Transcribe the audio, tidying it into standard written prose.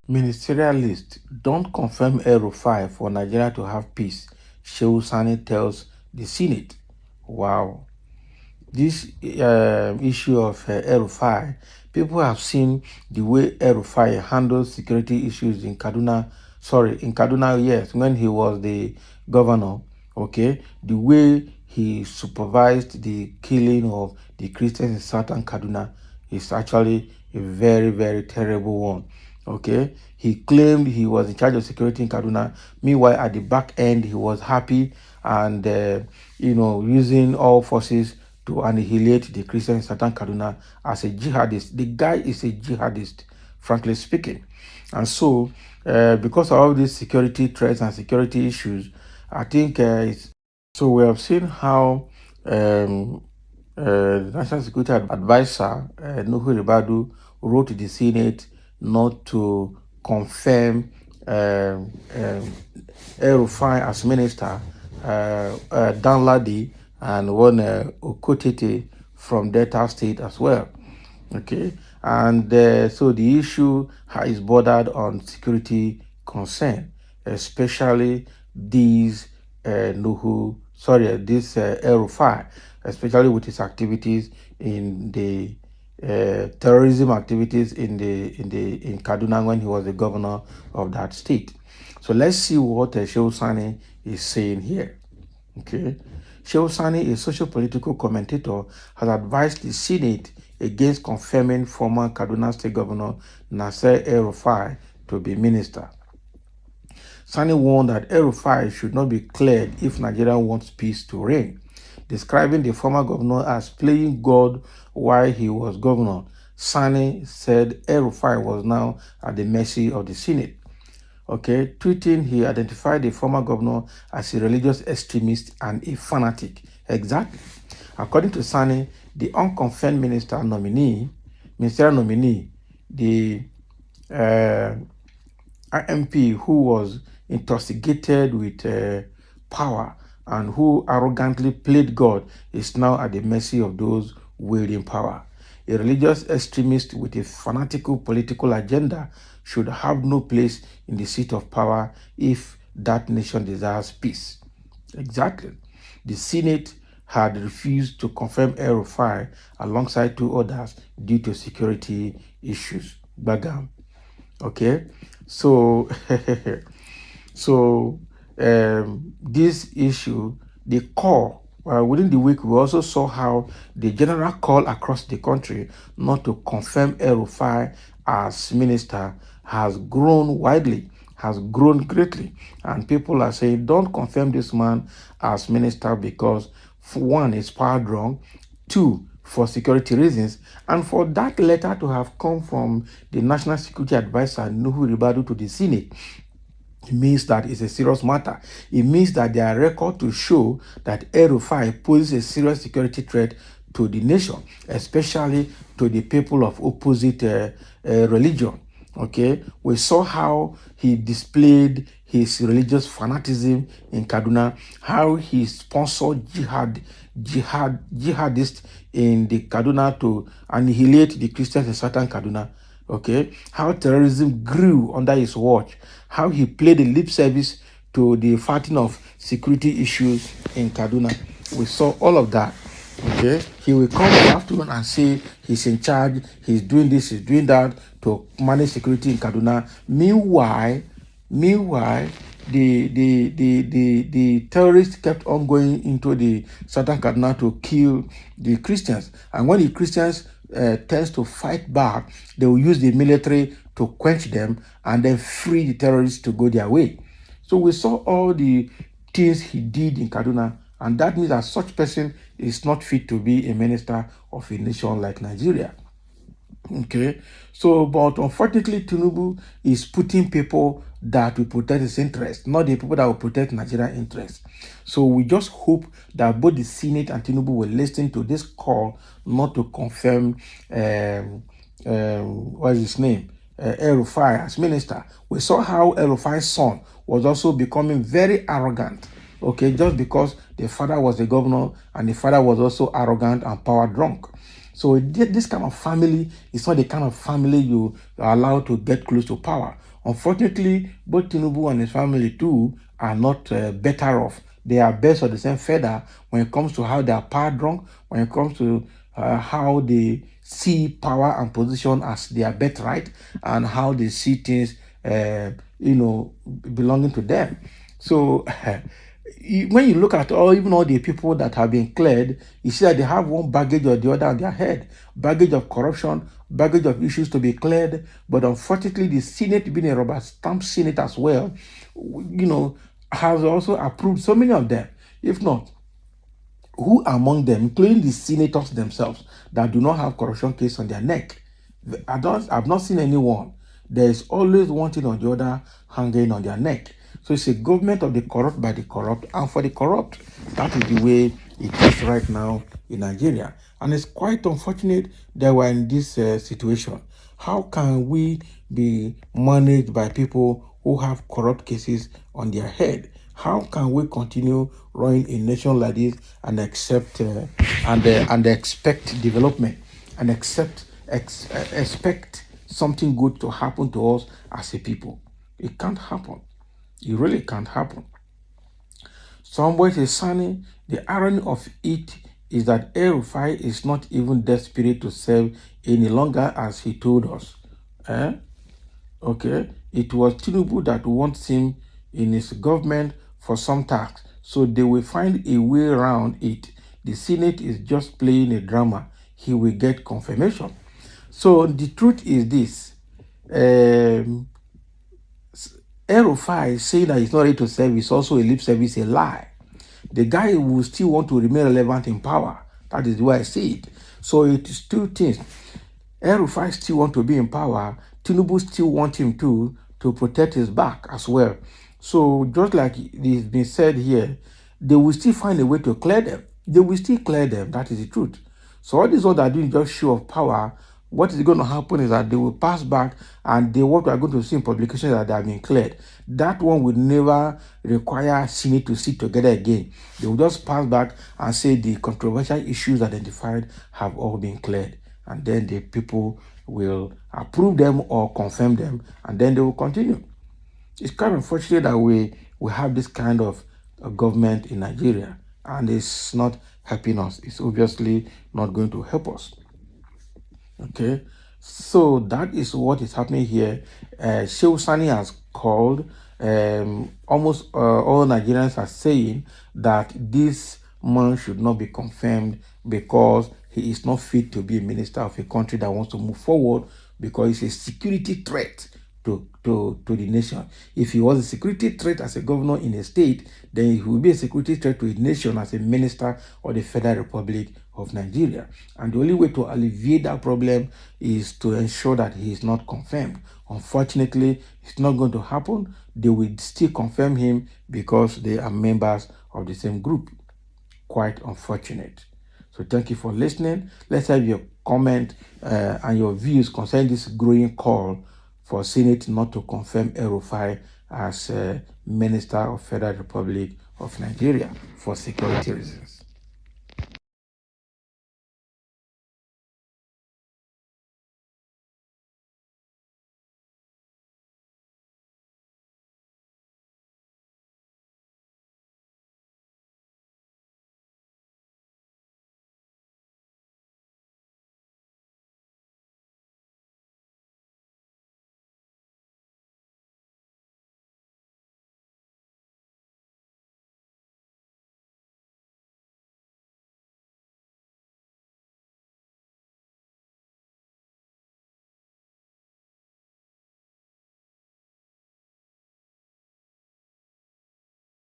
Ministerial list don't confirm El-Rufai for Nigeria to have peace, Shehu Sani tells the Senate. Wow. This issue of El-Rufai, people have seen the way El-Rufai handles security issues in Kaduna. Sorry, in Kaduna, yes, when he was the governor, okay, the way he supervised the killing of the Christians in southern Kaduna is actually a very, very terrible one. Okay, he claimed he was in charge of security in Kaduna. Meanwhile, at the back end, he was happy and using all forces to annihilate the Christians in southern Kaduna as a jihadist. The guy is a jihadist, frankly speaking. And so, because of all these security threats and security issues, I think so. We have seen how National Security Advisor Nuhu Ribadu wrote to the Senate not to confirm El-Rufai as minister, Danladi and one Okotete from Delta State as well. Okay, and so the issue is bordered on security concern, especially these this El-Rufai, especially with his activities in the terrorism activities in Kaduna when he was the governor of that state. So let's see what Shehu Sani is saying here. Okay, Shehu Sani, a socio-political commentator, has advised the Senate against confirming former Kaduna State Governor Nasser El-Rufai to be minister. Sani warned that El-Rufai should not be cleared if Nigeria wants peace to reign. Describing the former governor as playing God while he was governor, Sani said El-Rufai was now at the mercy of the Senate. Okay, tweeting, he identified the former governor as a religious extremist and a fanatic. Exactly. According to Sani, the unconfirmed ministerial nominee, the IMP who was intoxicated with power and who arrogantly played God, is now at the mercy of those wielding power. A religious extremist with a fanatical political agenda should have no place in the seat of power if that nation desires peace. Exactly. The Senate had refused to confirm El-Rufai alongside two others due to security issues. Bagam. Okay, so this issue, the call within the week, we also saw how the general call across the country not to confirm El-Rufai as minister has grown widely, has grown greatly, and people are saying don't confirm this man as minister because, for one, it's power drunk, two, for security reasons, and for that letter to have come from the National Security Advisor Nuhu Ribadu to the Senate, it means that it's a serious matter. It means that there are records to show that El-Rufai poses a serious security threat to the nation, especially to the people of opposite religion. Okay, we saw how he displayed his religious fanaticism in Kaduna, how he sponsored jihadists in the Kaduna to annihilate the Christians in southern Kaduna. Okay, how terrorism grew under his watch, how he played a lip service to the fighting of security issues in Kaduna. We saw all of that. Okay, he will come in the afternoon and say he's in charge, he's doing this, he's doing that to manage security in Kaduna. Meanwhile, the terrorists kept on going into the southern Kaduna to kill the Christians. And when the Christians tends to fight back, they will use the military to quench them and then free the terrorists to go their way. So we saw all the things he did in Kaduna, and that means that such person is not fit to be a minister of a nation like Nigeria. Okay, so but unfortunately, Tinubu is putting people that will protect his interests, not the people that will protect Nigerian interests. So we just hope that both the Senate and Tinubu will listen to this call not to confirm what is his name, El-Rufai as minister. We saw how El-Rufai's son was also becoming very arrogant. Okay, just because the father was the governor and the father was also arrogant and power drunk. So this kind of family is not the kind of family you are allowed to get close to power. Unfortunately, both Tinubu and his family too are not better off. They are best of the same feather when it comes to how they are power drunk, when it comes to how they see power and position as their birthright, and how they see things, belonging to them. So when you look at even all the people that have been cleared, you see that they have one baggage or the other on their head, baggage of corruption, baggage of issues to be cleared. But unfortunately, the Senate, being a rubber stamp Senate as well, has also approved so many of them. If not, who among them, including the senators themselves, that do not have corruption case on their neck? I've not seen anyone. There is always one thing or the other hanging on their neck. So it's a government of the corrupt by the corrupt and for the corrupt. That is the way it is right now in Nigeria. And it's quite unfortunate that we're in this situation. How can we be managed by people who have corrupt cases on their head? How can we continue running a nation like this and accept and expect development and expect something good to happen to us as a people? It can't happen. It really can't happen. Somebody says, Sani, the irony of it is that El-Rufai is not even desperate to serve any longer, as he told us. Okay, it was Tinubu that wants him in his government for some tasks, so they will find a way around it. The Senate is just playing a drama. He will get confirmation. So the truth is this. El-Rufai saying that he's not ready to serve is also a lip service, a lie. The guy will still want to remain relevant in power. That is the way I see it. So it is two things. El-Rufai still want to be in power. Tinubu still want him to protect his back as well. So just like it's been said here, they will still find a way to clear them. They will still clear them. That is the truth. So all these ones that are doing just show of power, what is going to happen is that they will pass back and what we are going to see in publications that they have been cleared. That one will never require Senate to sit together again. They will just pass back and say the controversial issues identified have all been cleared. And then the people will approve them or confirm them, and then they will continue. It's kind of unfortunate that we have this kind of government in Nigeria, and it's not helping us. It's obviously not going to help us. Okay, so that is what is happening here. Shehu Sani has called. Almost all Nigerians are saying that this man should not be confirmed because he is not fit to be a minister of a country that wants to move forward, because he's a security threat to the nation. If he was a security threat as a governor in a state, then he will be a security threat to a nation as a minister of the Federal Republic of Nigeria. And the only way to alleviate that problem is to ensure that he is not confirmed. Unfortunately, it's not going to happen. They will still confirm him because they are members of the same group. Quite unfortunate. So thank you for listening. Let's have your comment and your views concerning this growing call for Senate not to confirm El-Rufai as Minister of Federal Republic of Nigeria for security reasons.